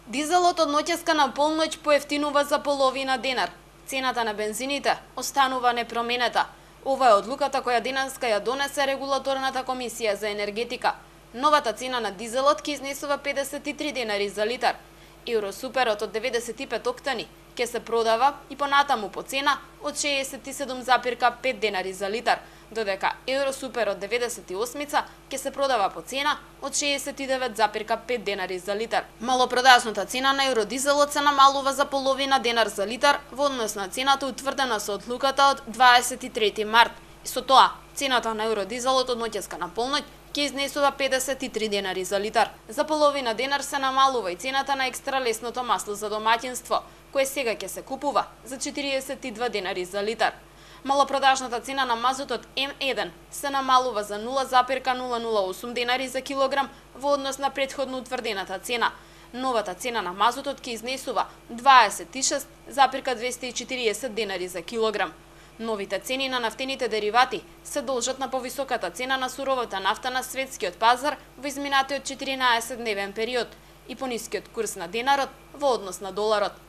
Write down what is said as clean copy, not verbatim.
Дизелот од ноќеска на полноќ поевтинува за половина денар. Цената на бензините останува непроменета. Ова е одлуката која денеска ја донесе регулаторната комисија за енергетика. Новата цена на дизелот ќе изнесува 53 денари за литар. Евросуперот од 95 октани ќе се продава и понатаму по цена од 67,5 денари за литар, додека Евросупер од 98 ќе се продава по цена од 69,5 денари за литар. Малопродажната цена на евродизелот се намалува за половина денар за литар во однос на цената утврдена со одлуката од 23 март. И со тоа, цената на евродизелот од ноќеска на полноќ ќе изнесува 53 денари за литар. За половина денар се намалува и цената на екстралесното масло за домаќинство, кое сега ќе се купува за 42 денари за литар. Малопродажната цена на мазутот М1 се намалува за 0,008 денари за килограм во однос на претходно утврдената цена. Новата цена на мазутот ќе изнесува 26,240 денари за килограм. Новите цени на нафтените деривати се должат на повисоката цена на суровата нафта на светскиот пазар во изминатиот 14-дневен период и понискиот курс на денарот во однос на доларот.